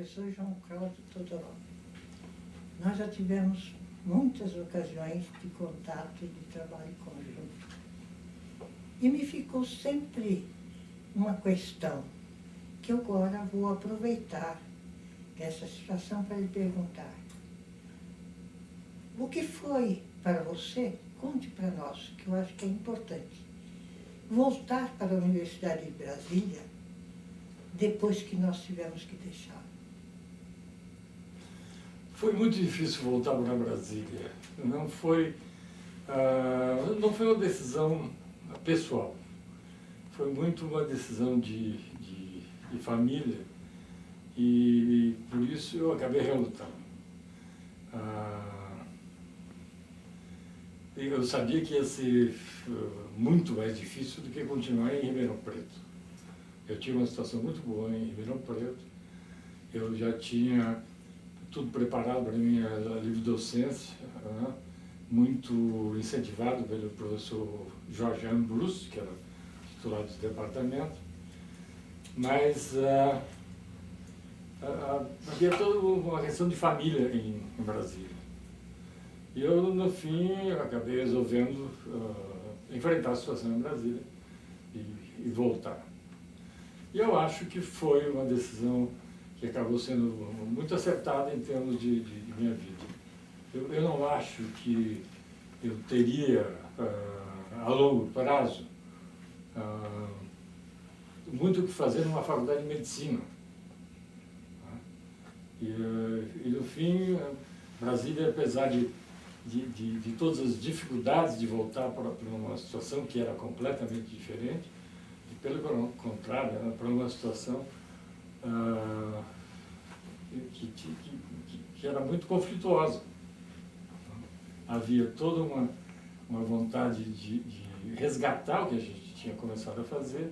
professor João Cláudio Todorov. Nós já tivemos muitas ocasiões de contato e de trabalho conjunto. E me ficou sempre uma questão, que eu agora vou aproveitar essa situação para lhe perguntar. O que foi para você, conte para nós, que eu acho que é importante, voltar para a Universidade de Brasília depois que nós tivemos que deixar? Foi muito difícil voltar para Brasília. Não foi uma decisão pessoal. Foi muito uma decisão de família e por isso eu acabei relutando. Eu sabia que ia ser muito mais difícil do que continuar em Ribeirão Preto. Eu tinha uma situação muito boa em Ribeirão Preto. Eu já tinha tudo preparado para a minha livre docência, muito incentivado pelo professor Jorge Ambrus, que era titular do departamento, mas havia toda uma questão de família em Brasília. E eu, no fim, acabei resolvendo enfrentar a situação em Brasília e voltar. E eu acho que foi uma decisão que acabou sendo muito acertada em termos de minha vida. Eu não acho que eu teria, a longo prazo, muito o que fazer numa faculdade de medicina. E no fim, Brasília, apesar de todas as dificuldades de voltar para uma situação que era completamente diferente, e pelo contrário, era para uma situação que era muito conflituosa. Havia toda uma vontade de resgatar o que a gente tinha começado a fazer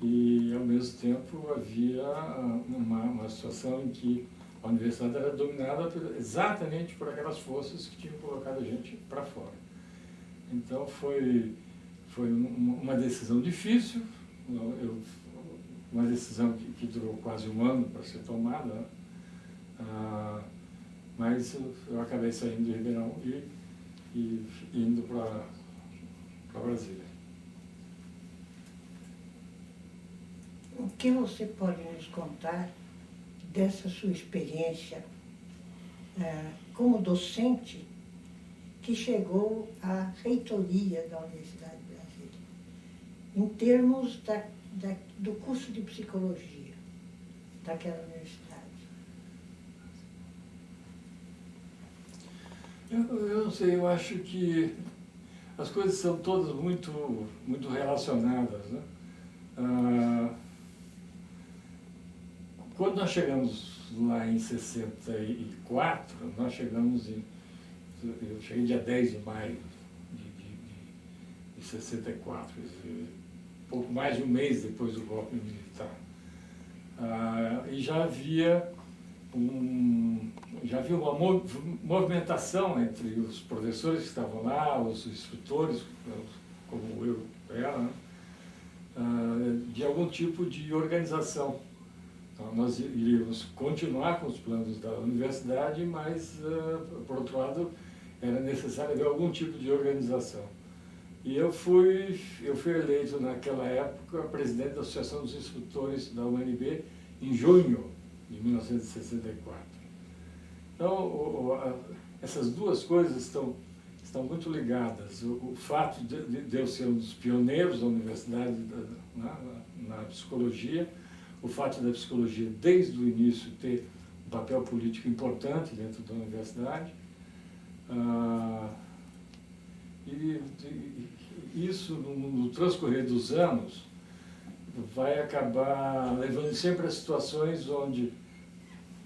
e, ao mesmo tempo, havia uma situação em que a universidade era dominada exatamente por aquelas forças que tinham colocado a gente para fora. Então, foi uma decisão difícil, uma decisão que durou quase um ano para ser tomada, mas eu acabei saindo de Ribeirão e indo para Brasília. O que você pode nos contar dessa sua experiência como docente que chegou à reitoria da Universidade de Brasília, em termos do curso de psicologia daquela universidade? Eu não sei, eu acho que as coisas são todas muito relacionadas, né? Quando nós chegamos lá em 64, eu cheguei dia 10 de maio de 64, pouco mais de um mês depois do golpe militar. E já havia uma movimentação entre os professores que estavam lá, os instrutores, como eu era, né? De algum tipo de organização. Então, nós iríamos continuar com os planos da universidade, mas, por outro lado, era necessário haver algum tipo de organização. E eu fui eleito, naquela época, presidente da Associação dos Instrutores da UNB em junho de 1964. Então, essas duas coisas estão muito ligadas. O fato de eu ser um dos pioneiros da universidade na psicologia, o fato da psicologia, desde o início, ter um papel político importante dentro da universidade. E isso, no transcorrer dos anos, vai acabar levando sempre a situações onde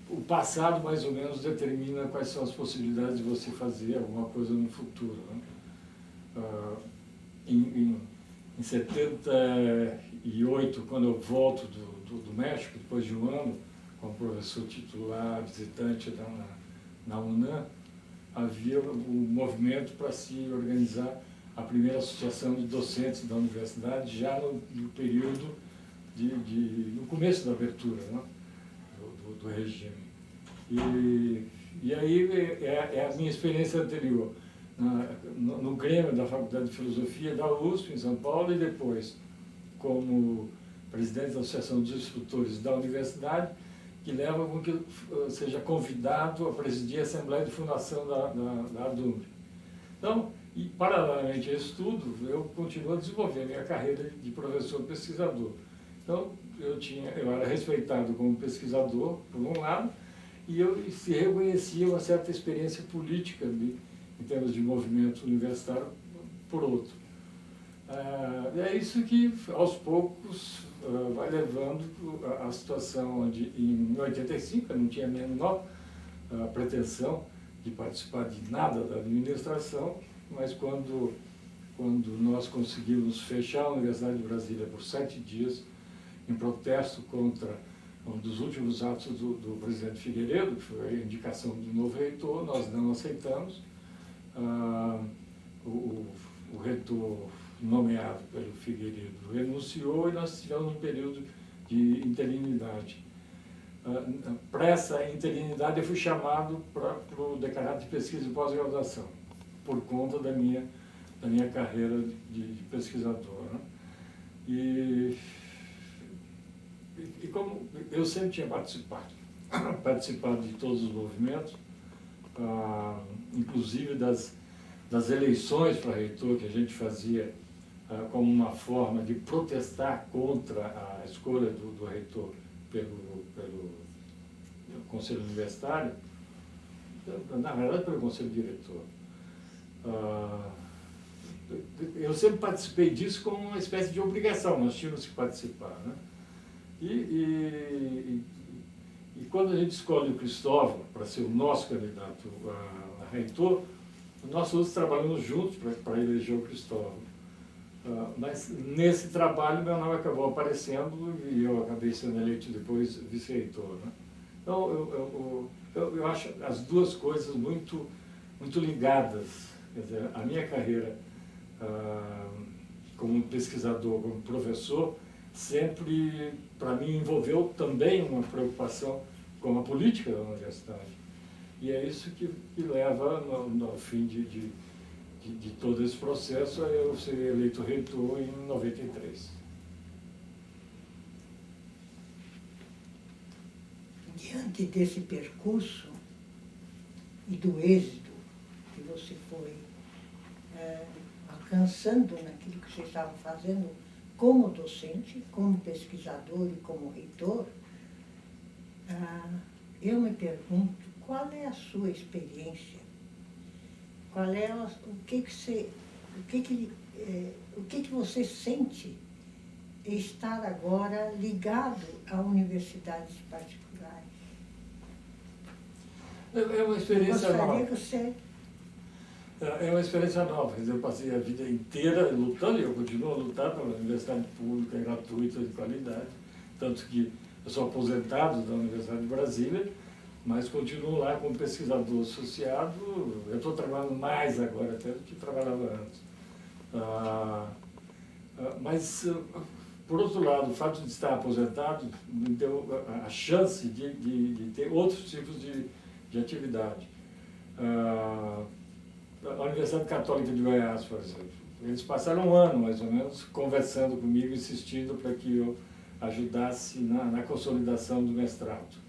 o passado, mais ou menos, determina quais são as possibilidades de você fazer alguma coisa no futuro, né? Em 78, quando eu volto do México, depois de um ano, como professor titular, visitante na UNAM, havia um movimento para se organizar a primeira associação de docentes da universidade, já no período no começo da abertura, né, do regime. E aí é a minha experiência anterior, no Grêmio da Faculdade de Filosofia da USP, em São Paulo, e depois como presidente da Associação dos Instrutores da Universidade, que leva com que eu seja convidado a presidir a Assembleia de Fundação da ADUMB. Então, e paralelamente a isso tudo, eu continuo a desenvolver a minha carreira de professor pesquisador. Então, eu era respeitado como pesquisador, por um lado, e eu se reconhecia uma certa experiência política em termos de movimento universitário, por outro. É isso que, aos poucos, vai levando a situação onde, em 85, eu não tinha a menor pretensão de participar de nada da administração, mas quando nós conseguimos fechar a Universidade de Brasília por 7 dias, em protesto contra um dos últimos atos do presidente Figueiredo, que foi a indicação do novo reitor, nós não aceitamos. O reitor nomeado pelo Figueiredo renunciou e nós tivemos um período de interinidade. Para essa interinidade eu fui chamado para o decanato de pesquisa e pós-graduação, por conta da minha carreira de pesquisador, né? E como eu sempre tinha participado de todos os movimentos, inclusive das eleições para reitor que a gente fazia como uma forma de protestar contra a escolha do reitor pelo Conselho Universitário, na verdade pelo Conselho Diretor. Eu sempre participei disso como uma espécie de obrigação, nós tínhamos que participar, né? E quando a gente escolhe o Cristóvão para ser o nosso candidato a reitor, nós todos trabalhamos juntos para eleger o Cristóvão. Mas nesse trabalho meu nome acabou aparecendo e eu acabei sendo eleito depois vice-reitor, né? Então eu acho as duas coisas muito ligadas. Quer dizer, a minha carreira como pesquisador, como professor, sempre, para mim, envolveu também uma preocupação com a política da universidade. E é isso que leva, no fim de todo esse processo, a eu ser eleito reitor em 93. Diante desse percurso e do êxito que você foi alcançando naquilo que você estava fazendo como docente, como pesquisador e como reitor, eu me pergunto qual é a sua experiência, qual é o que você sente estar agora ligado a universidades particulares. É uma experiência nova. Que você... É uma experiência nova. Quer dizer, eu passei a vida inteira lutando, e eu continuo a lutar pela universidade pública, gratuita, de qualidade. Tanto que eu sou aposentado da Universidade de Brasília, mas continuo lá como pesquisador associado. Eu estou trabalhando mais agora até do que trabalhava antes. Mas, por outro lado, o fato de estar aposentado me deu a chance de ter outros tipos de atividade. A Universidade Católica de Goiás, por exemplo, eles passaram um ano, mais ou menos, conversando comigo, insistindo para que eu ajudasse na consolidação do mestrado.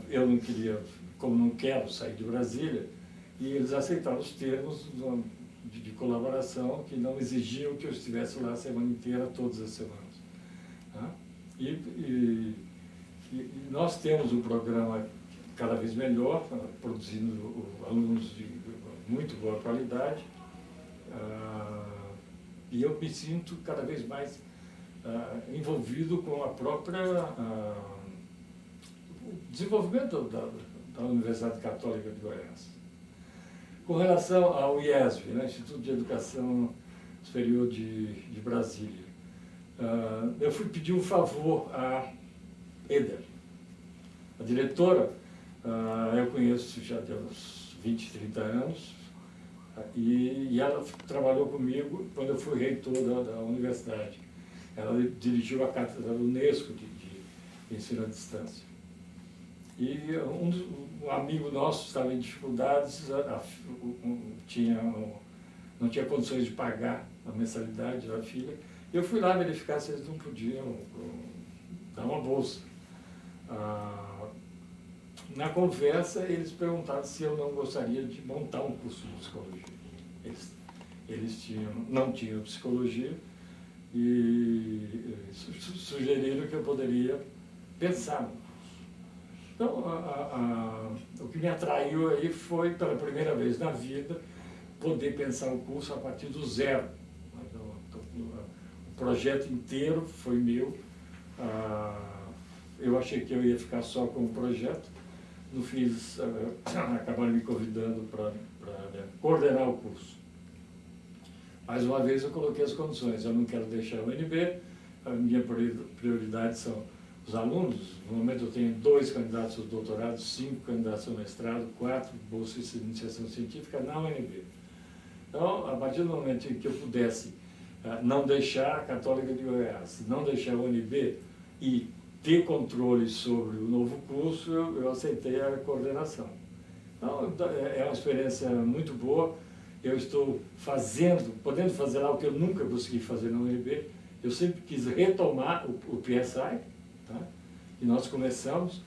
Eu não queria, como não quero sair de Brasília, e eles aceitaram os termos de colaboração que não exigiam que eu estivesse lá a semana inteira, todas as semanas. E nós temos um programa cada vez melhor, produzindo alunos de muito boa qualidade, e eu me sinto cada vez mais envolvido com a própria desenvolvimento da Universidade Católica de Goiás. Com relação ao IESB, né, Instituto de Educação Superior de Brasília, eu fui pedir um favor à Eder, a diretora. Eu conheço já de uns 20, 30 anos, e ela trabalhou comigo quando eu fui reitor da universidade. Ela dirigiu a cátedra da Unesco de ensino à distância. E um amigo nosso estava em dificuldades, não tinha condições de pagar a mensalidade da filha. Eu fui lá verificar se eles não podiam dar uma bolsa. Na conversa, eles perguntaram se eu não gostaria de montar um curso de psicologia. Eles não tinham psicologia e sugeriram que eu poderia pensar no curso. Então, o que me atraiu aí foi, pela primeira vez na vida, poder pensar o curso a partir do zero. O projeto inteiro foi meu. Eu achei que eu ia ficar só com o projeto. No fim, acabaram me convidando para coordenar o curso. Mais uma vez eu coloquei as condições. Eu não quero deixar o UNB, a minha prioridade são os alunos. No momento eu tenho 2 candidatos ao doutorado, 5 candidatos ao mestrado, 4 bolsistas de iniciação científica na UNB. Então, a partir do momento em que eu pudesse não deixar a Católica de Goiás, não deixar a UNB e ter controle sobre o novo curso, eu aceitei a coordenação. Então, é uma experiência muito boa. Eu estou podendo fazer algo que eu nunca consegui fazer na UNB. Eu sempre quis retomar o PSI, tá? E nós começamos.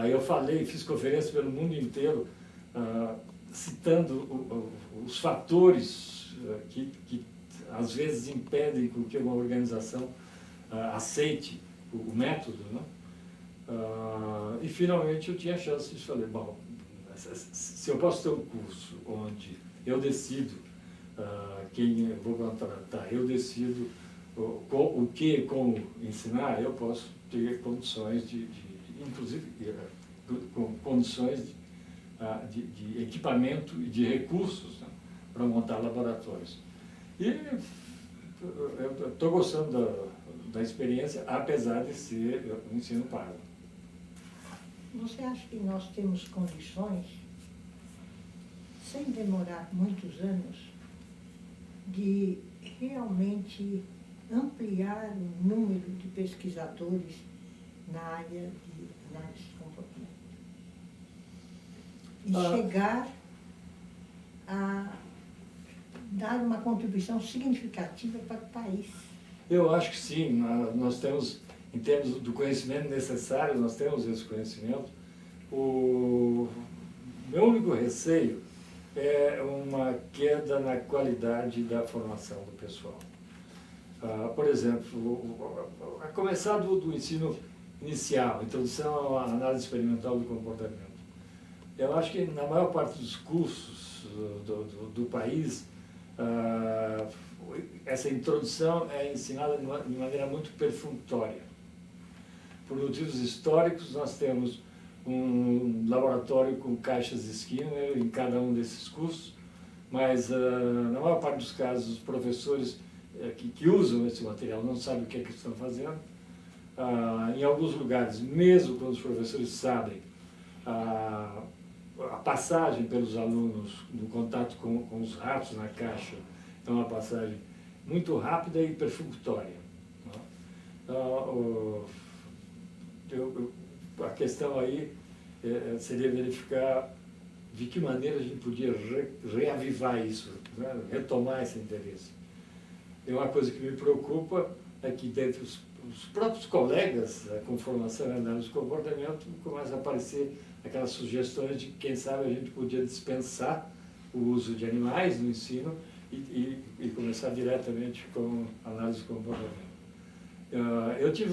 Eu fiz conferências pelo mundo inteiro, citando os fatores que às vezes impedem com que uma organização aceite o método, né? E finalmente eu tinha a chance de falar, bom, se eu posso ter um curso onde eu decido quem eu vou contratar, eu decido o que e como ensinar, eu posso ter condições inclusive, condições de equipamento e de recursos, né, para montar laboratórios. E eu estou gostando da experiência, apesar de ser um ensino pago. Você acha que nós temos condições, sem demorar muitos anos, de realmente ampliar o número de pesquisadores na área de análise de comportamento? E chegar a dar uma contribuição significativa para o país? Eu acho que sim. Nós temos, em termos do conhecimento necessário, nós temos esse conhecimento. O meu único receio é uma queda na qualidade da formação do pessoal. Por exemplo, a começar do ensino inicial, introdução à análise experimental do comportamento. Eu acho que na maior parte dos cursos do país, essa introdução é ensinada de maneira muito perfunctória. Por motivos históricos, nós temos um laboratório com caixas de Skinner em cada um desses cursos, mas na maior parte dos casos, os professores que usam esse material não sabem o que é que estão fazendo. Em alguns lugares, mesmo quando os professores sabem, a passagem pelos alunos no contato com os ratos na caixa é uma passagem muito rápida e perfunctória. A questão aí seria verificar de que maneira a gente podia reavivar isso, né? Retomar esse interesse. E uma coisa que me preocupa é que dentre os próprios colegas com formação em análise de comportamento começam a aparecer aquelas sugestões de que, quem sabe, a gente podia dispensar o uso de animais no ensino e começar diretamente com análise de comportamento. Eu tive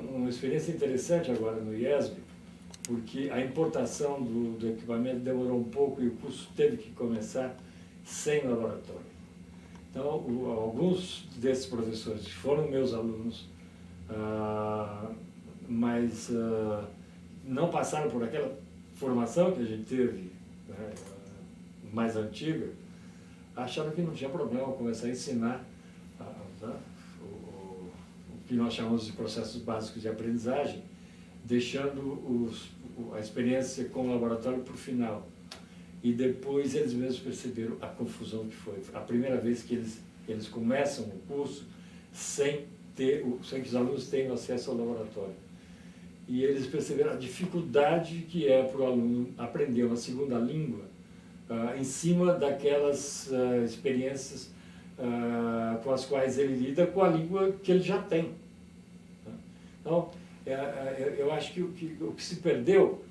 uma experiência interessante agora no IESB, porque a importação do equipamento demorou um pouco e o curso teve que começar sem laboratório. Então, alguns desses professores foram meus alunos, mas não passaram por aquela formação que a gente teve, né, mais antiga, acharam que não tinha problema começar a ensinar o que nós chamamos de processos básicos de aprendizagem, deixando a experiência com o laboratório para o final. E depois eles mesmos perceberam a confusão que foi. A primeira vez que eles começam o curso sem que os alunos tenham acesso ao laboratório. e eles perceberam a dificuldade que é para o aluno aprender uma segunda língua em cima daquelas experiências com as quais ele lida com a língua que ele já tem. Então, eu acho que o que se perdeu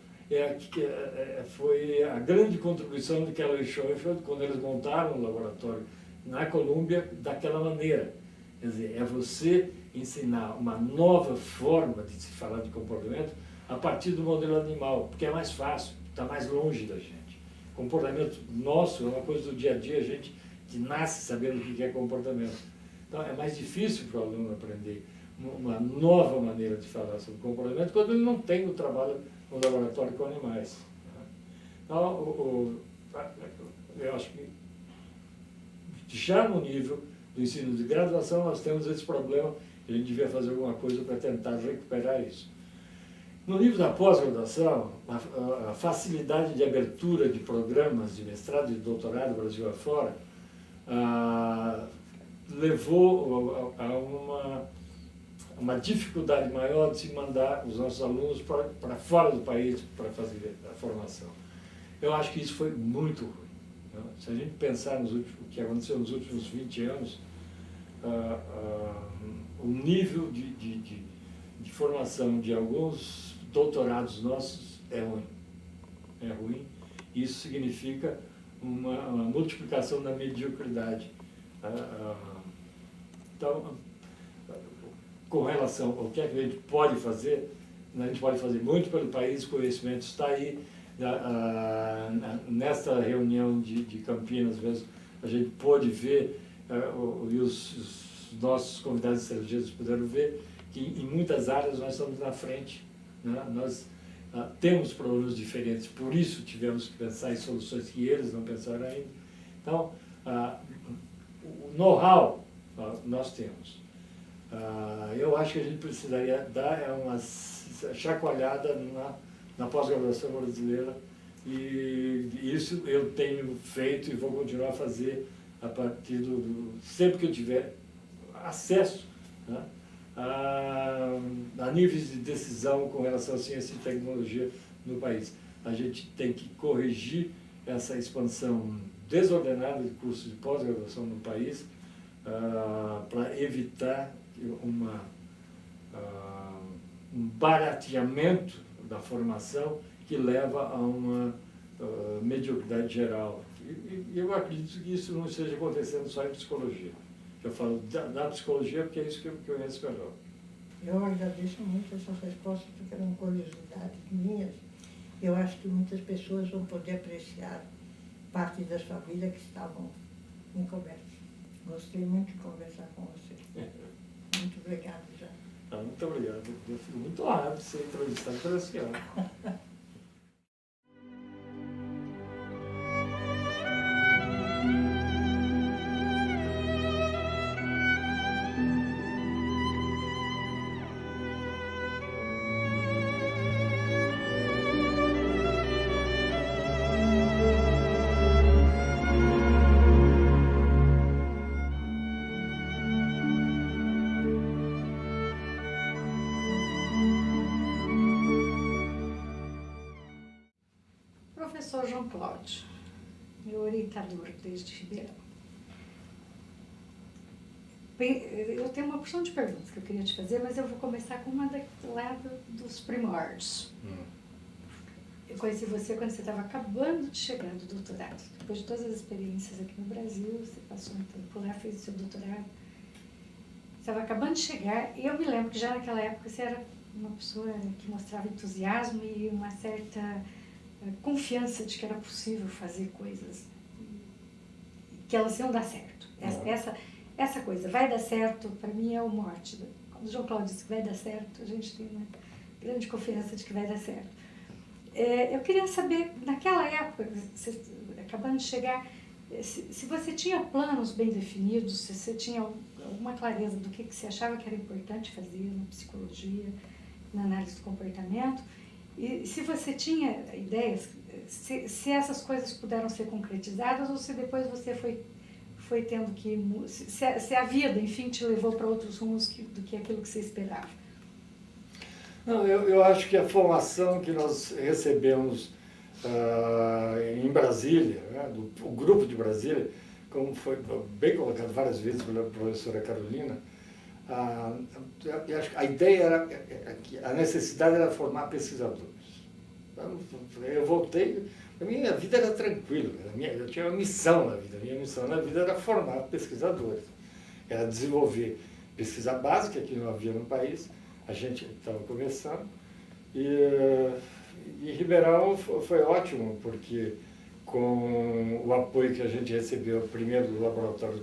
foi a grande contribuição de Keller e Schoenfeld quando eles montaram o laboratório na Colômbia daquela maneira. Quer dizer, é você ensinar uma nova forma de se falar de comportamento a partir do modelo animal, porque é mais fácil, está mais longe da gente. Comportamento nosso é uma coisa do dia a dia, a gente que nasce sabendo o que é comportamento. Então, é mais difícil para o aluno aprender uma nova maneira de falar sobre comportamento quando ele não tem o trabalho no laboratório com animais. Então, eu acho que já no nível do ensino de graduação nós temos esse problema, a gente devia fazer alguma coisa para tentar recuperar isso. No nível da pós-graduação, a facilidade de abertura de programas de mestrado e de doutorado Brasil afora levou a uma dificuldade maior de se mandar os nossos alunos para fora do país para fazer a formação. Eu acho que isso foi muito ruim. Né? Se a gente pensar o que aconteceu nos últimos 20 anos, o nível de formação de alguns doutorados nossos é ruim. É ruim. Isso significa uma multiplicação da mediocridade. Então, com relação ao que a gente pode fazer muito pelo país, o conhecimento está aí. Nesta reunião de Campinas mesmo, a gente pôde ver, e os nossos convidados estrangeiros puderam ver, que em muitas áreas nós estamos na frente. Né? Nós temos problemas diferentes, por isso tivemos que pensar em soluções que eles não pensaram ainda. Então, o know-how nós temos. Eu acho que a gente precisaria dar uma chacoalhada na pós-graduação brasileira, e isso eu tenho feito e vou continuar a fazer a partir sempre que eu tiver acesso, né, a níveis de decisão com relação à ciência e tecnologia no país. A gente tem que corrigir essa expansão desordenada de cursos de pós-graduação no país para evitar um barateamento da formação que leva a uma mediocridade geral. E eu acredito que isso não esteja acontecendo só em psicologia. Eu falo da psicologia porque é isso que eu conheço melhor. Eu agradeço muito essas respostas, porque eram curiosidades minhas. Eu acho que muitas pessoas vão poder apreciar parte da sua vida que estavam encobertas. Gostei muito de conversar com você. Muito obrigada, já. Muito obrigado. Eu fico muito honrado de ser entrevistado pela senhora. Professor João Cláudio, meu orientador desde Ribeirão. Eu tenho uma porção de perguntas que eu queria te fazer, mas eu vou começar com uma lá dos primórdios. Eu conheci você quando você estava acabando de chegar do doutorado. Depois de todas as experiências aqui no Brasil, você passou um tempo lá, fez o seu doutorado. Você estava acabando de chegar, e eu me lembro que já naquela época você era uma pessoa que mostrava entusiasmo e uma certa confiança de que era possível fazer coisas, que elas iam dar certo. Essa coisa, vai dar certo, para mim é o mote. Quando o João Cláudio disse que vai dar certo, a gente tem uma grande confiança de que vai dar certo. Eu queria saber, naquela época, você, acabando de chegar, se você tinha planos bem definidos, se você tinha alguma clareza do que você achava que era importante fazer na psicologia, na análise do comportamento, e se você tinha ideias, se essas coisas puderam ser concretizadas ou se depois você foi tendo que... Se a vida, enfim, te levou para outros rumos do que aquilo que você esperava. Não, eu acho que a formação que nós recebemos em Brasília, né, o grupo de Brasília, como foi bem colocado várias vezes pela professora Carolina, eu acho que a ideia era que a necessidade era formar pesquisadores. Eu voltei, a minha vida era tranquila, eu tinha uma missão na vida, a minha missão na vida era formar pesquisadores, era desenvolver pesquisa básica, que não havia no país, a gente estava começando, e Ribeirão foi ótimo, porque com o apoio que a gente recebeu, primeiro do laboratório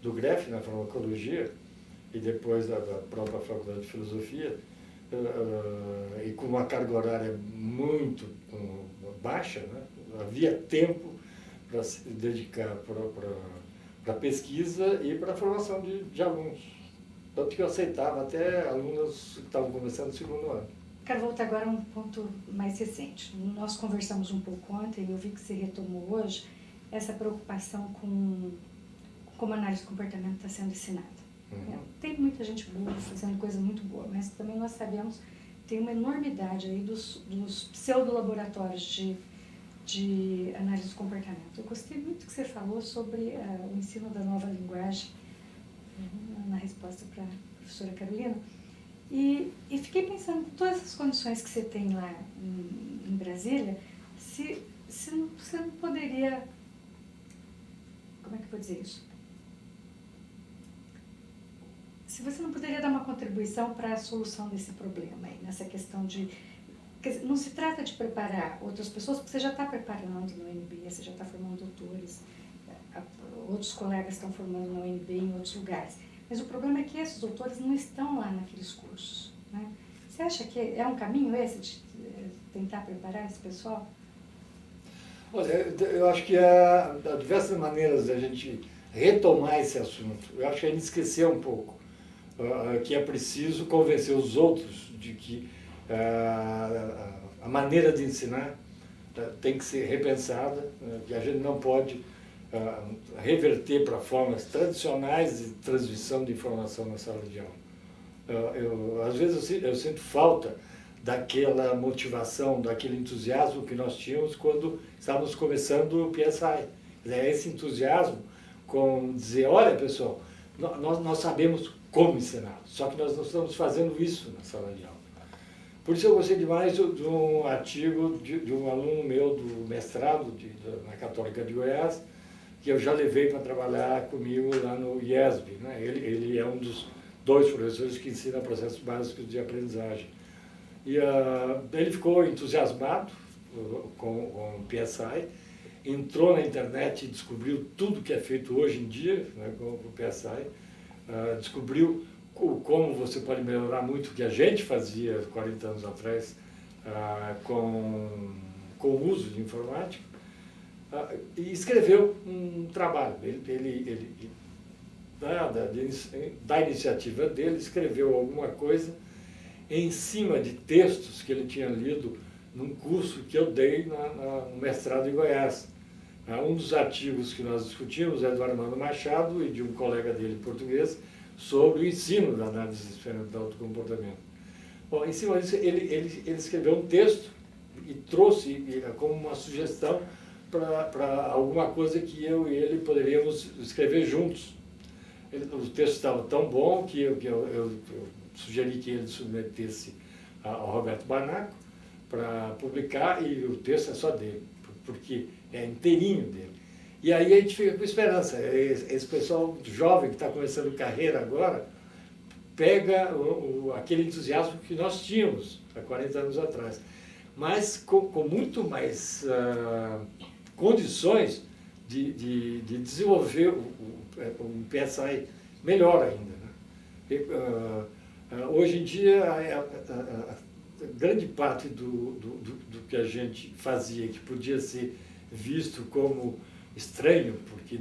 do GREF, na farmacologia, e depois da própria Faculdade de Filosofia, e com uma carga horária muito baixa, né? Havia tempo para se dedicar para a pesquisa e para a formação de alunos. Tanto que eu aceitava até alunos que estavam começando o segundo ano. Quero voltar agora a um ponto mais recente. Nós conversamos um pouco ontem e eu vi que você retomou hoje essa preocupação com como a análise do comportamento está sendo ensinada. Tem muita gente boa fazendo coisa muito boa, mas também nós sabemos que tem uma enormidade aí dos pseudo-laboratórios de análise do comportamento. Eu gostei muito que você falou sobre o ensino da nova linguagem, na resposta para a professora Carolina, e fiquei pensando em todas as condições que você tem lá em Brasília, se você não poderia, como é que eu vou dizer isso? Se você não poderia dar uma contribuição para a solução desse problema aí, nessa questão de... Quer dizer, não se trata de preparar outras pessoas, porque você já está preparando no UNB, você já está formando doutores, outros colegas estão formando no UNB em outros lugares. Mas o problema é que esses doutores não estão lá naqueles cursos, né? Você acha que é um caminho esse de tentar preparar esse pessoal? Olha, eu acho que há diversas maneiras de a gente retomar esse assunto. Eu acho que a gente esqueceu um pouco que é preciso convencer os outros de que a maneira de ensinar tem que ser repensada, que a gente não pode reverter para formas tradicionais de transmissão de informação na sala de aula. Às vezes eu sinto falta daquela motivação, daquele entusiasmo que nós tínhamos quando estávamos começando o PSI. Esse entusiasmo com dizer, olha pessoal, nós sabemos como ensinar, só que nós não estamos fazendo isso na sala de aula. Por isso eu gostei demais de um artigo de um aluno meu do mestrado na Católica de Goiás, que eu já levei para trabalhar comigo lá no IESB, né? Ele é um dos 2 professores que ensina processos básicos de aprendizagem. E ele ficou entusiasmado com o PSI, entrou na internet e descobriu tudo que é feito hoje em dia, né, com o PSI, descobriu como você pode melhorar muito o que a gente fazia 40 anos atrás com o uso de informática, e escreveu um trabalho. Ele da iniciativa dele, escreveu alguma coisa em cima de textos que ele tinha lido num curso que eu dei no mestrado em Goiás. Um dos artigos que nós discutimos é do Armando Machado e de um colega dele português sobre o ensino da análise experimental do comportamento. Bom, em cima disso, ele escreveu um texto e trouxe como uma sugestão para alguma coisa que eu e ele poderíamos escrever juntos. O texto estava tão bom que eu sugeri que ele submetesse ao Roberto Banaco para publicar, e o texto é só dele, porque é inteirinho dele. E aí a gente fica com esperança. Esse pessoal jovem que está começando carreira agora, pega aquele entusiasmo que nós tínhamos há 40 anos atrás, mas com muito mais condições de desenvolver um PSI melhor ainda, né? Hoje em dia, grande parte do que a gente fazia, que podia ser visto como estranho, porque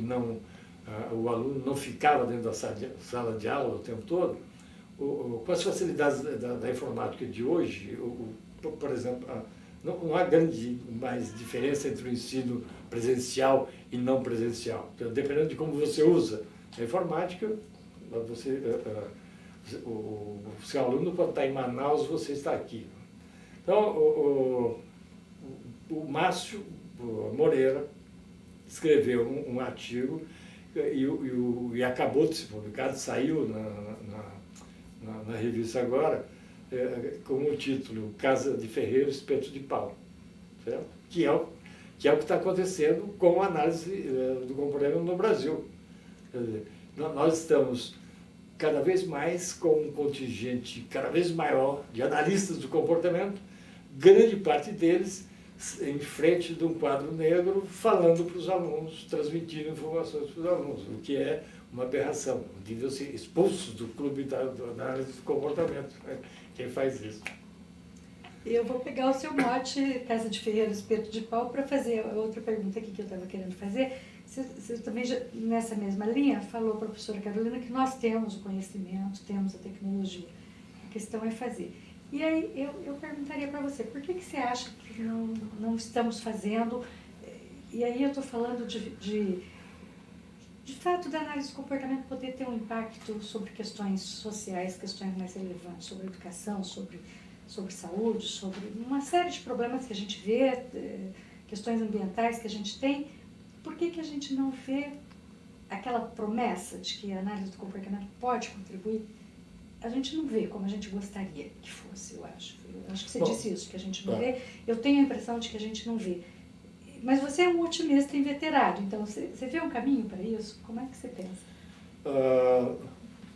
o aluno não ficava dentro da sala de aula o tempo todo, com as facilidades da informática de hoje, por exemplo, não há grande mais diferença entre o ensino presencial e não presencial. Então, dependendo de como você usa a informática, você o seu aluno pode estar em Manaus, você está aqui. Então, o Márcio Moreira escreveu um artigo e acabou de ser publicado, saiu na revista agora, com o título Casa de Ferreiro, Espeto de Pau, certo? Que é o que está acontecendo com a análise do comportamento no Brasil. Quer dizer, nós estamos cada vez mais com um contingente cada vez maior de analistas do comportamento, grande parte deles em frente de um quadro negro, falando para os alunos, transmitindo informações para os alunos, o que é uma aberração. Deviam ser expulsos do clube da análise do comportamento, né? Quem faz isso. Eu vou pegar o seu mote, Casa de Ferreiro, Espeto de Pau, para fazer outra pergunta aqui que eu estava querendo fazer. Você também, nessa mesma linha, falou, professora Carolina, que nós temos o conhecimento, temos a tecnologia. A questão é fazer. E aí eu perguntaria para você, por que você acha que não estamos fazendo? E aí eu estou falando de fato da análise do comportamento poder ter um impacto sobre questões sociais, questões mais relevantes, sobre educação, sobre saúde, sobre uma série de problemas que a gente vê, questões ambientais que a gente tem. Por que a gente não vê aquela promessa de que a análise do comportamento pode contribuir? A gente não vê como a gente gostaria que fosse, eu acho. Eu acho que você disse isso, que a gente não vê. Eu tenho a impressão de que a gente não vê. Mas você é um otimista inveterado, então você vê um caminho para isso? Como é que você pensa?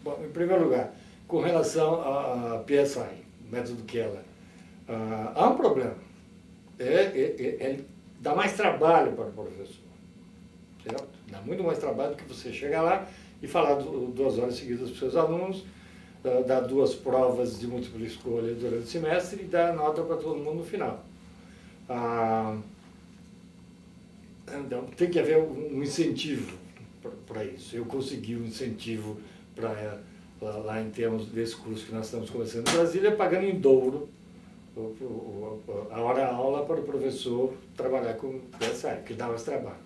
Bom, em primeiro lugar, com relação a PSI, método Keller, há um problema. Dá mais trabalho para o professor, certo? Dá muito mais trabalho do que você chegar lá e falar 2 horas seguidas para os seus alunos, dar 2 provas de múltipla escolha durante o semestre e dar nota para todo mundo no final. Então, tem que haver um incentivo para isso. Eu consegui um incentivo para lá em termos desse curso que nós estamos começando em Brasília, pagando em dobro a hora-aula para o professor trabalhar com essa área, que dá mais trabalho.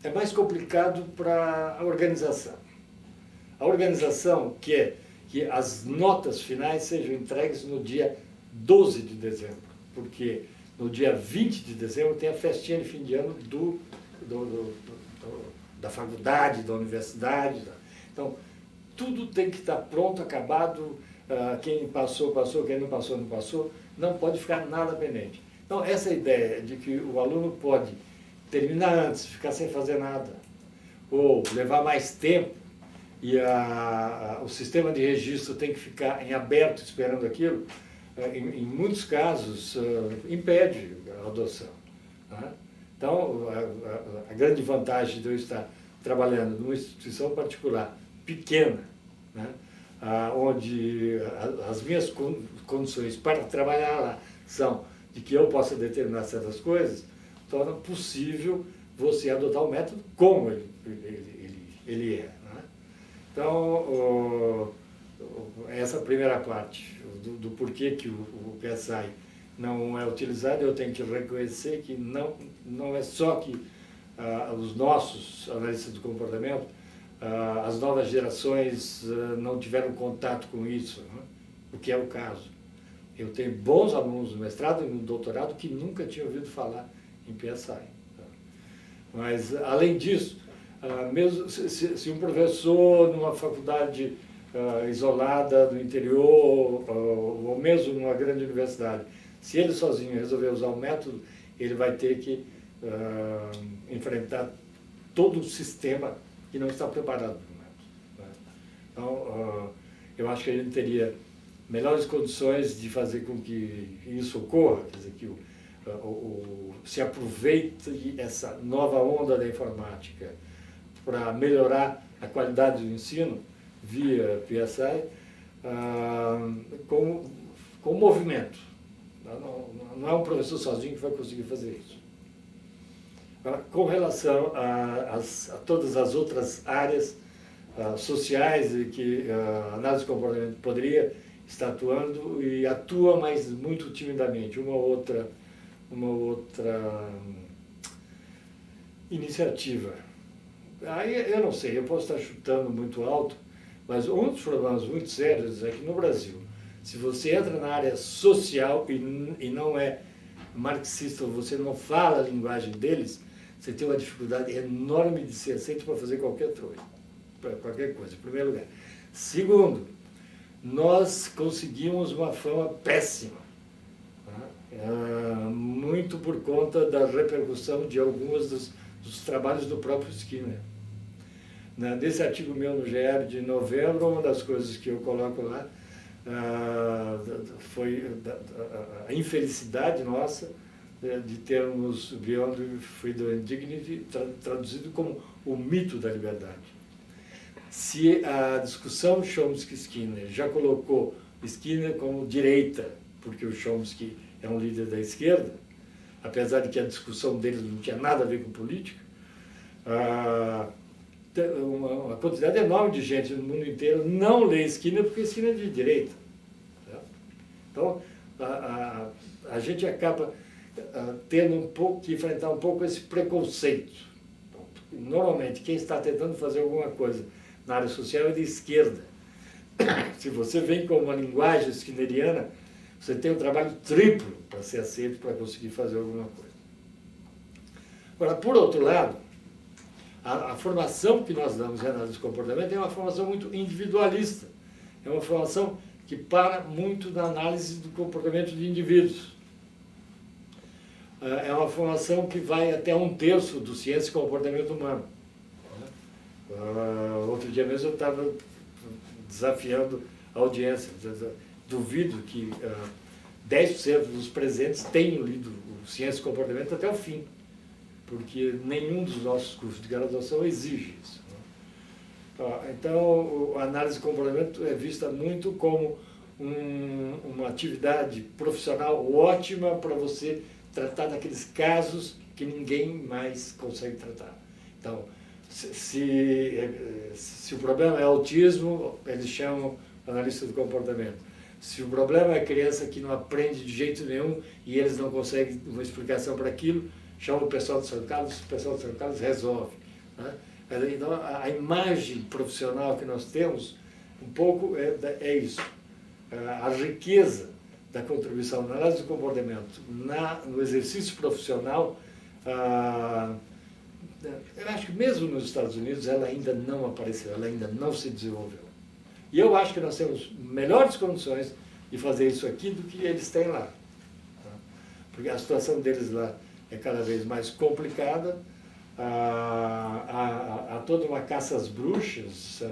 É mais complicado para a organização. A organização quer que as notas finais sejam entregues no dia 12 de dezembro, porque no dia 20 de dezembro tem a festinha de fim de ano da faculdade, da universidade. Então, tudo tem que estar pronto, acabado, quem passou, passou, quem não passou, não passou, não pode ficar nada pendente. Então, essa ideia de que o aluno pode terminar antes, ficar sem fazer nada, ou levar mais tempo, e o sistema de registro tem que ficar em aberto esperando aquilo, em muitos casos, impede a adoção. Né? Então, a grande vantagem de eu estar trabalhando numa instituição particular, pequena, né? Onde as minhas condições para trabalhar lá são de que eu possa determinar certas coisas, torna possível você adotar o método como ele é. Né? Então, essa primeira parte do porquê que o PSI não é utilizado, eu tenho que reconhecer que não é só que os nossos analistas do comportamento, as novas gerações não tiveram contato com isso, né? O que é o caso. Eu tenho bons alunos no mestrado e no doutorado que nunca tinham ouvido falar em PSI. Tá? Mas, além disso, mesmo se um professor numa faculdade isolada do interior, ou mesmo numa grande universidade, se ele sozinho resolver usar o método, ele vai ter que enfrentar todo o sistema que não está preparado para o método. Né? Então, eu acho que a gente teria melhores condições de fazer com que isso ocorra, quer dizer, que se aproveite essa nova onda da informática para melhorar a qualidade do ensino via PSI, com movimento. Não é um professor sozinho que vai conseguir fazer isso. Com relação a todas as outras áreas sociais em que a análise de comportamento poderia estar atuando, e atua, mas muito timidamente. Uma outra iniciativa. Aí eu não sei, eu posso estar chutando muito alto, Mas um dos problemas muito sérios é que no Brasil, se você entra na área social e não é marxista, ou você não fala a linguagem deles, você tem uma dificuldade enorme de ser aceito para fazer qualquer coisa, em primeiro lugar. Segundo, nós conseguimos uma fama péssima, muito por conta da repercussão de alguns dos trabalhos do próprio Skinner. Nesse artigo meu no GR de novembro, uma das coisas que eu coloco lá foi a infelicidade nossa de termos Beyond Freedom and Dignity traduzido como o mito da liberdade. Se a discussão Chomsky-Skinner já colocou Skinner como direita, porque o Chomsky é um líder da esquerda, apesar de que a discussão deles não tinha nada a ver com política, uma quantidade enorme de gente no mundo inteiro não lê Skinner porque Skinner é de direita. Então, a gente acaba tendo que enfrentar um pouco esse preconceito. Normalmente, quem está tentando fazer alguma coisa na área social é de esquerda. Se você vem com uma linguagem skinneriana, você tem um trabalho triplo para ser aceito, para conseguir fazer alguma coisa. Agora, por outro lado, a formação que nós damos em análise de comportamento é uma formação muito individualista. É uma formação que para muito na análise do comportamento de indivíduos. É uma formação que vai até 1/3 do ciência e comportamento humano. Outro dia mesmo eu estava desafiando a audiência. Duvido que 10% dos presentes tenham lido o ciência e comportamento até o fim, porque nenhum dos nossos cursos de graduação exige isso. Então, a análise de comportamento é vista muito como uma atividade profissional ótima para você tratar daqueles casos que ninguém mais consegue tratar. Então, se o problema é autismo, eles chamam analista de comportamento. Se o problema é a criança que não aprende de jeito nenhum e eles não conseguem uma explicação para aquilo, chama o pessoal de São Carlos, o pessoal de São Carlos resolve. Então, a imagem profissional que nós temos, um pouco é isso. A riqueza da contribuição na análise do comportamento, no exercício profissional, eu acho que mesmo nos Estados Unidos ela ainda não apareceu, ela ainda não se desenvolveu. E eu acho que nós temos melhores condições de fazer isso aqui do que eles têm lá. Porque a situação deles lá é cada vez mais complicada, há toda uma caça às bruxas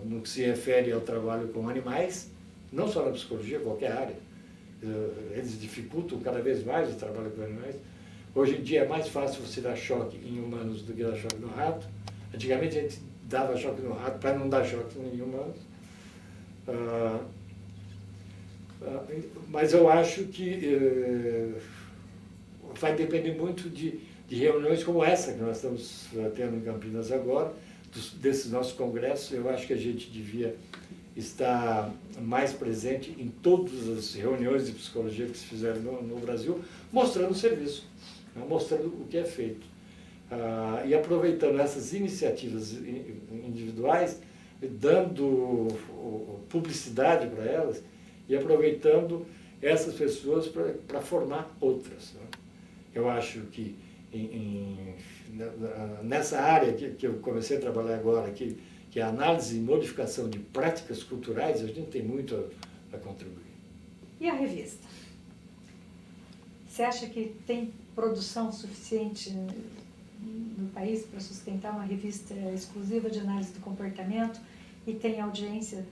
no que se refere ao trabalho com animais, não só na psicologia, qualquer área. Eles dificultam cada vez mais o trabalho com animais. Hoje em dia é mais fácil você dar choque em humanos do que dar choque no rato. Antigamente a gente dava choque no rato para não dar choque em humanos. Mas eu acho que vai depender muito de reuniões como essa que nós estamos tendo em Campinas agora, desses nossos congressos. Eu acho que a gente devia estar mais presente em todas as reuniões de psicologia que se fizeram no Brasil, mostrando o serviço, mostrando o que é feito. E aproveitando essas iniciativas individuais, dando publicidade para elas e aproveitando essas pessoas para formar outras. Eu acho que nessa área que eu comecei a trabalhar agora, que é a análise e modificação de práticas culturais, a gente tem muito a contribuir. E a revista? Você acha que tem produção suficiente no país para sustentar uma revista exclusiva de análise do comportamento e tem audiência?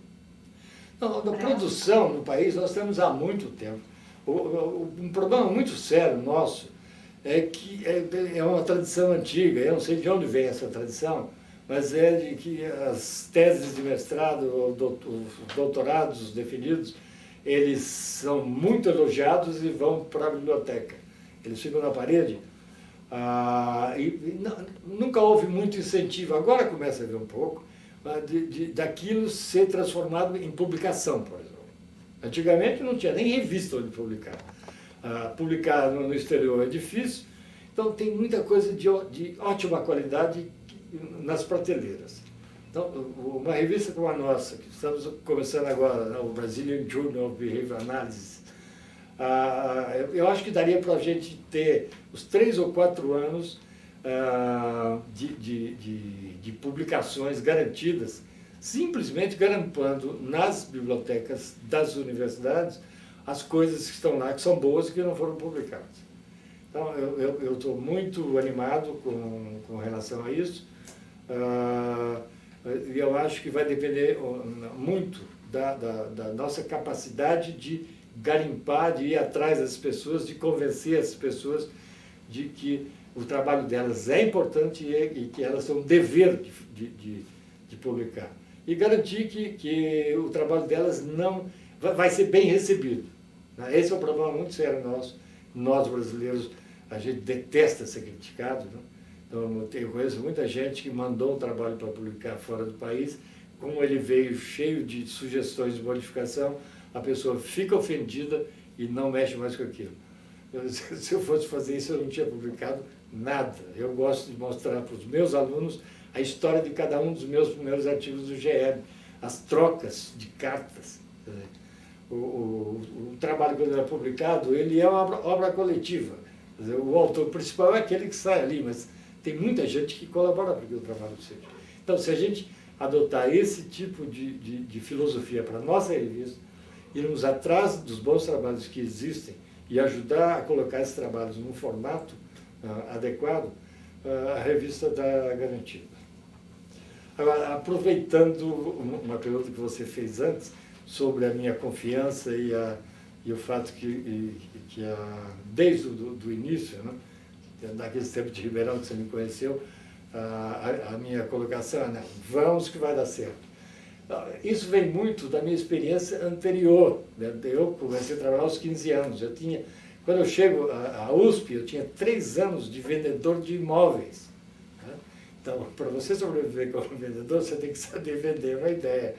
Não, da produção no país nós temos há muito tempo. Um problema muito sério nosso é que é uma tradição antiga, eu não sei de onde vem essa tradição, mas é de que as teses de mestrado, os doutorados definidos, eles são muito elogiados e vão para a biblioteca. Eles ficam na parede. Nunca houve muito incentivo, agora começa a haver um pouco, daquilo ser transformado em publicação, por exemplo. Antigamente não tinha nem revista onde publicar. Publicar no exterior é difícil, então tem muita coisa de ótima qualidade nas prateleiras. Então, uma revista como a nossa, que estamos começando agora, né, o Brazilian Journal of Behavior Analysis, eu acho que daria para a gente ter os 3 ou 4 anos de publicações garantidas, simplesmente garimpando nas bibliotecas das universidades as coisas que estão lá, que são boas e que não foram publicadas. Então, eu estou muito animado com relação a isso. E eu acho que vai depender muito da nossa capacidade de garimpar, de ir atrás das pessoas, de convencer as pessoas de que o trabalho delas é importante e que elas têm um dever de publicar. E garantir que o trabalho delas não vai ser bem recebido. Esse é um problema muito sério nosso. Nós, brasileiros, a gente detesta ser criticado, né? Então, eu conheço muita gente que mandou um trabalho para publicar fora do país, como ele veio cheio de sugestões de modificação, a pessoa fica ofendida e não mexe mais com aquilo. Se eu fosse fazer isso, eu não tinha publicado nada. Eu gosto de mostrar para os meus alunos a história de cada um dos meus primeiros artigos do GM, as trocas de cartas. O trabalho, quando era publicado, ele é uma obra coletiva. O autor principal é aquele que sai ali, mas tem muita gente que colabora para que o trabalho seja. Então, se a gente adotar esse tipo de filosofia para a nossa revista, irmos atrás dos bons trabalhos que existem e ajudar a colocar esses trabalhos num formato adequado, a revista está garantida. Agora, aproveitando uma pergunta que você fez antes, sobre a minha confiança e o fato que desde o início, né, naqueles tempos de Ribeirão que você me conheceu, a minha colocação é, vamos que vai dar certo. Isso vem muito da minha experiência anterior, né? Eu comecei a trabalhar aos 15 anos. Quando eu chego à USP, eu tinha 3 anos de vendedor de imóveis. Né? Então, para você sobreviver como vendedor, você tem que saber vender uma ideia.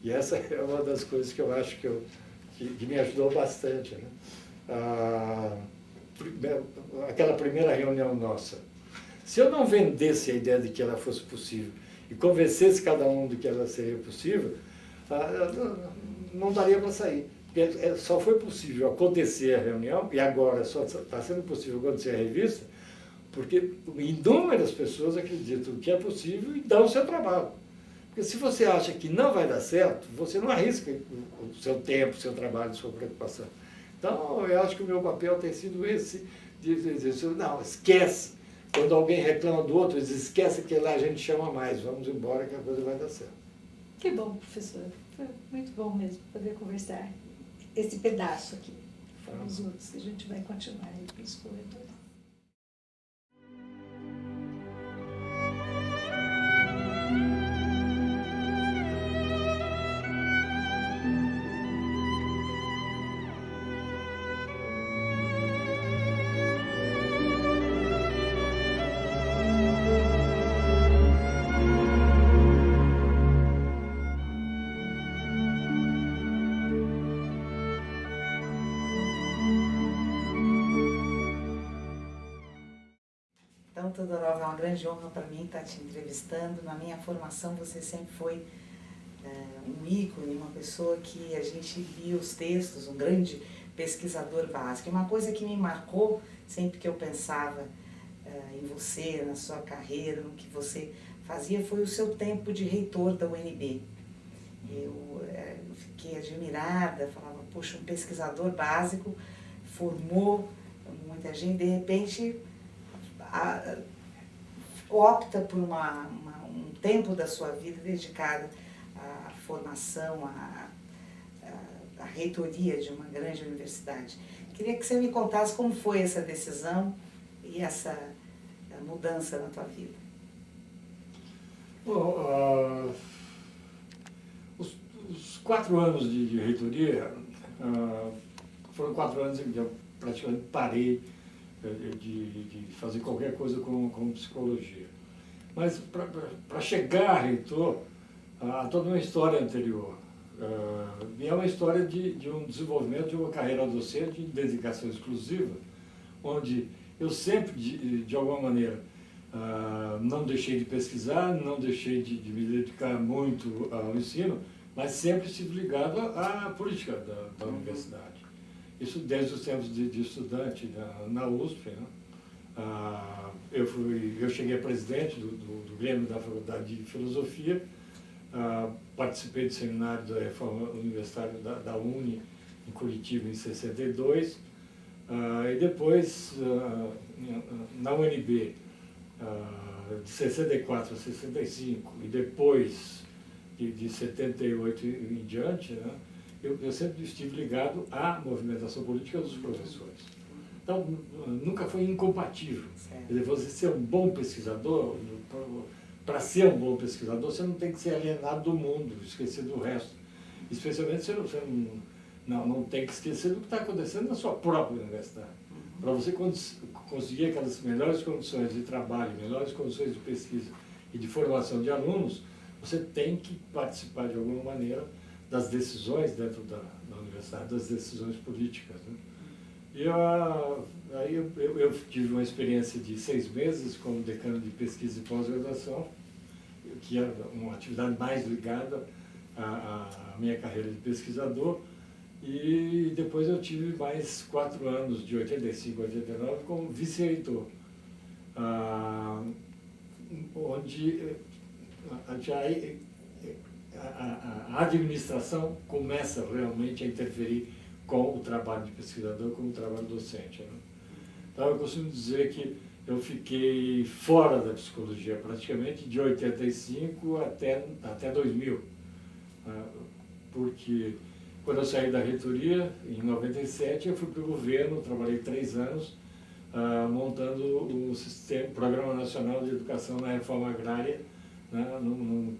E essa é uma das coisas que eu acho que me ajudou bastante. Né? Aquela primeira reunião nossa. Se eu não vendesse a ideia de que ela fosse possível e convencesse cada um de que ela seria possível, não daria para sair. Porque só foi possível acontecer a reunião, e agora só está sendo possível acontecer a revista, porque inúmeras pessoas acreditam que é possível e dão o seu trabalho. Porque se você acha que não vai dar certo, você não arrisca o seu tempo, o seu trabalho, a sua preocupação. Então, eu acho que o meu papel tem sido esse, de dizer, não, esquece. Quando alguém reclama do outro, eles esquecem que lá a gente chama mais, vamos embora que a coisa vai dar certo. Que bom, professor. Foi muito bom mesmo poder conversar esse pedaço aqui. Fora os outros que a gente vai continuar aí pelos corredores. Então, Todorov, é uma grande honra para mim estar te entrevistando. Na minha formação, você sempre foi um ícone, uma pessoa que a gente lia os textos, um grande pesquisador básico. E uma coisa que me marcou, sempre que eu pensava em você, na sua carreira, no que você fazia, foi o seu tempo de reitor da UNB. Eu fiquei admirada, falava, poxa, um pesquisador básico formou muita gente, de repente opta por um tempo da sua vida dedicado à formação, à reitoria de uma grande universidade. Queria que você me contasse como foi essa decisão e essa mudança na tua vida. Bom, os 4 anos de reitoria foram 4 anos em que eu praticamente parei de fazer qualquer coisa com psicologia. Mas para chegar a reitor, há toda uma história anterior. E é uma história de um desenvolvimento de uma carreira docente de dedicação exclusiva, onde eu sempre, de alguma maneira, Não deixei de pesquisar, não deixei de me dedicar muito ao ensino, mas sempre estive ligado à política da universidade. Isso desde os tempos de estudante na USP, né? Eu cheguei a presidente do Grêmio da Faculdade de Filosofia, participei do seminário da Reforma Universitária da UNE, em Curitiba, em 62, e depois, na UNB, de 64 a 65, e depois de 78 em diante, né, eu sempre estive ligado à movimentação política dos professores. Então, nunca foi incompatível. Quer dizer, você ser um bom pesquisador, para ser um bom pesquisador, você não tem que ser alienado do mundo, esquecer do resto. Especialmente você não tem que esquecer do que está acontecendo na sua própria universidade. Para você conseguir aquelas melhores condições de trabalho, melhores condições de pesquisa e de formação de alunos, você tem que participar de alguma maneira das decisões dentro da universidade, das decisões políticas, né? E aí eu tive uma experiência de 6 meses como decano de pesquisa e pós-graduação, que é uma atividade mais ligada à minha carreira de pesquisador, e depois eu tive mais 4 anos, de 85 a 89, como vice-reitor, onde a administração começa realmente a interferir com o trabalho de pesquisador, com o trabalho docente, né? Então eu costumo dizer que eu fiquei fora da psicologia praticamente de 85 até 2000, porque quando eu saí da reitoria, em 97, eu fui para o governo, trabalhei 3 anos, montando o Programa Nacional de Educação na Reforma Agrária, né, numa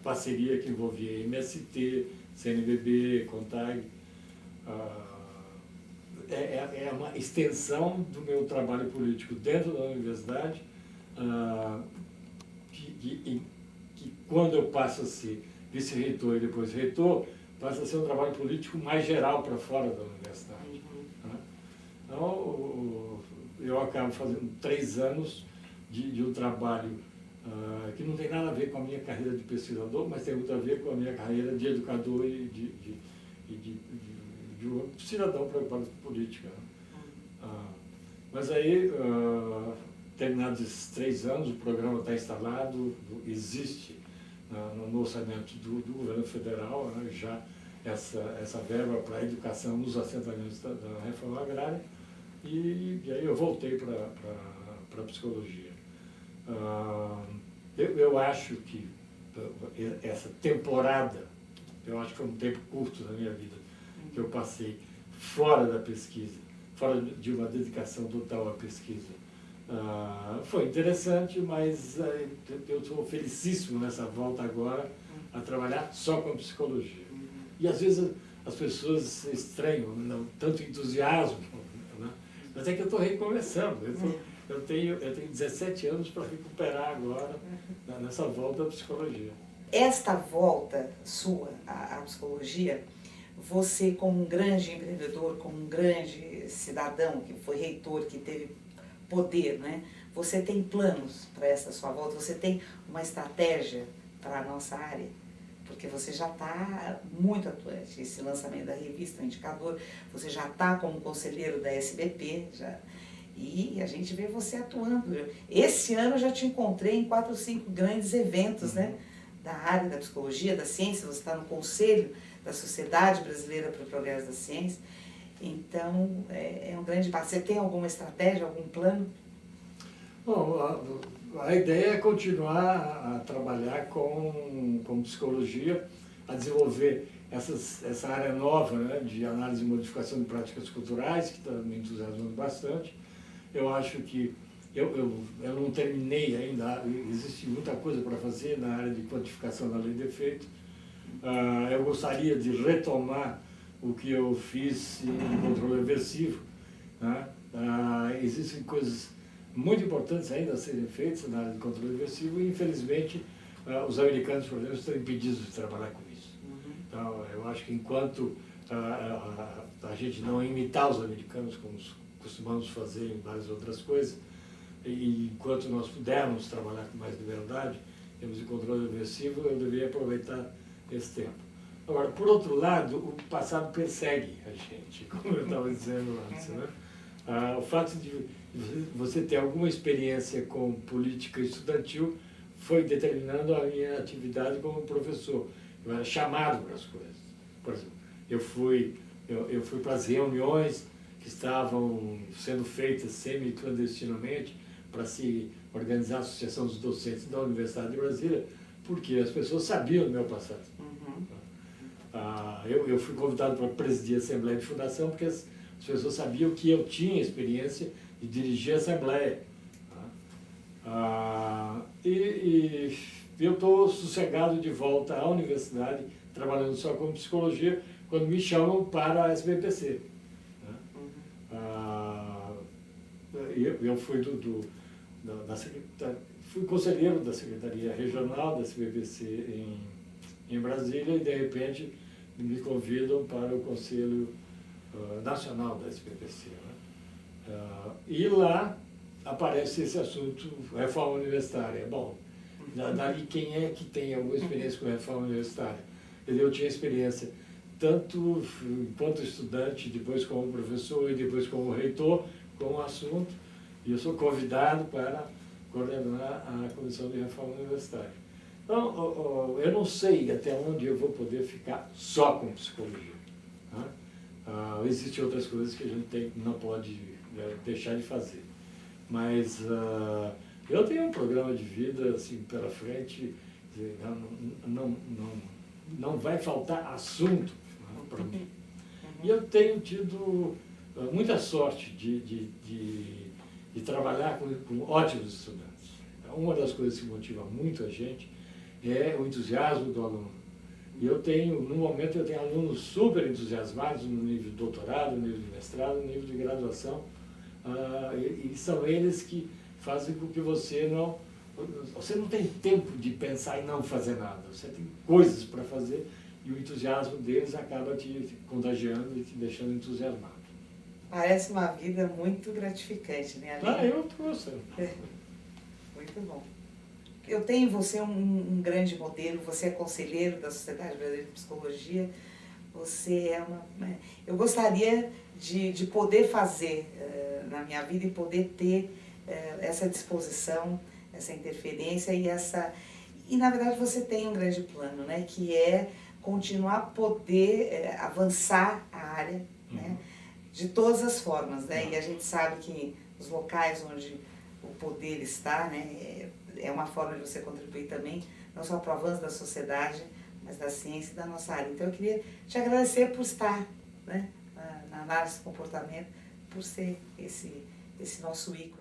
parceria que envolvia MST, CNBB, CONTAG. É uma extensão do meu trabalho político dentro da universidade, que quando eu passo a ser vice-reitor e depois reitor, passa a ser um trabalho político mais geral para fora da universidade. Então, eu acabo fazendo 3 anos de um trabalho que não tem nada a ver com a minha carreira de pesquisador, mas tem muito a ver com a minha carreira de educador e de um cidadão preocupado com política. Mas aí, terminados esses 3 anos, o programa está instalado, existe no orçamento do governo federal, né, já essa verba para a educação nos assentamentos da reforma agrária, e aí eu voltei para a psicologia. Eu acho que essa temporada, eu acho que foi um tempo curto da minha vida, que eu passei fora da pesquisa, fora de uma dedicação total à pesquisa. Foi interessante, mas eu estou felicíssimo nessa volta agora a trabalhar só com psicologia. E às vezes as pessoas estranham, tanto entusiasmo, né? Mas é que eu estou recomeçando. Eu tenho 17 anos para recuperar agora nessa volta à psicologia. Esta volta sua à psicologia, você como um grande empreendedor, como um grande cidadão que foi reitor, que teve poder, né? Você tem planos para essa sua volta? Você tem uma estratégia para a nossa área? Porque você já está muito atuante. Esse lançamento da revista, o Indicador, você já está como conselheiro da SBP, e a gente vê você atuando. Esse ano eu já te encontrei em 4 ou 5 grandes eventos, né, da área da psicologia, da ciência. Você está no Conselho da Sociedade Brasileira para o Progresso da Ciência. Então, é um grande passo. Você tem alguma estratégia, algum plano? Bom, a ideia é continuar a trabalhar com psicologia, a desenvolver essa área nova, né, de análise e modificação de práticas culturais, que está me entusiasmando bastante. Eu acho que eu não terminei ainda, existe muita coisa para fazer na área de quantificação da lei de efeito. Eu gostaria de retomar o que eu fiz em controle reversivo, né? Existem coisas muito importantes ainda a serem feitas na área de controle reversivo e, infelizmente, os americanos, por exemplo, estão impedidos de trabalhar com isso. Então, eu acho que enquanto a gente não imitar os americanos, como costumamos fazer em várias outras coisas, e enquanto nós pudermos trabalhar com mais liberdade, temos de controle agressivo, eu deveria aproveitar esse tempo. Agora, por outro lado, o passado persegue a gente, como eu estava dizendo antes, né? O fato de você ter alguma experiência com política estudantil foi determinando a minha atividade como professor. Eu era chamado para as coisas. Por exemplo, eu fui para as reuniões que estavam sendo feitas semi-clandestinamente para se organizar a Associação dos Docentes da Universidade de Brasília, porque as pessoas sabiam do meu passado. Eu fui convidado para presidir a Assembleia de Fundação porque as pessoas sabiam que eu tinha experiência de dirigir a Assembleia. E eu estou sossegado de volta à universidade, trabalhando só com psicologia, quando me chamam para a SBPC. Eu fui fui conselheiro da Secretaria Regional da SBPC em Brasília e, de repente, me convidam para o Conselho Nacional da SBPC. E lá aparece esse assunto, reforma universitária. Bom, dali quem é que tem alguma experiência com reforma universitária? Eu tinha experiência tanto enquanto estudante, depois como professor e depois como reitor, com o assunto, e eu sou convidado para coordenar a Comissão de Reforma Universitária. Então, eu não sei até onde eu vou poder ficar só com psicologia. Existem outras coisas que a gente não pode deixar de fazer. Mas eu tenho um programa de vida assim, pela frente, não vai faltar assunto para mim. E eu tenho tido muita sorte de trabalhar com ótimos estudantes. Uma das coisas que motiva muito a gente é o entusiasmo do aluno. E no momento eu tenho alunos super entusiasmados no nível de doutorado, no nível de mestrado, no nível de graduação, e são eles que fazem com que você não tem tempo de pensar em não fazer nada, você tem coisas para fazer e o entusiasmo deles acaba te contagiando e te deixando entusiasmado. Parece uma vida muito gratificante, né, Aline? Eu estou gostando. Muito bom. Eu tenho em você um grande modelo, você é conselheiro da Sociedade Brasileira de Psicologia, você é eu gostaria de poder fazer na minha vida e poder ter essa disposição, essa interferência e na verdade você tem um grande plano, né, que é continuar a poder avançar a área, né, de todas as formas, né, e a gente sabe que os locais onde o poder está, né, é uma forma de você contribuir também, não só para o avanço da sociedade, mas da ciência e da nossa área. Então eu queria te agradecer por estar, né, na análise do comportamento, por ser esse nosso ícone.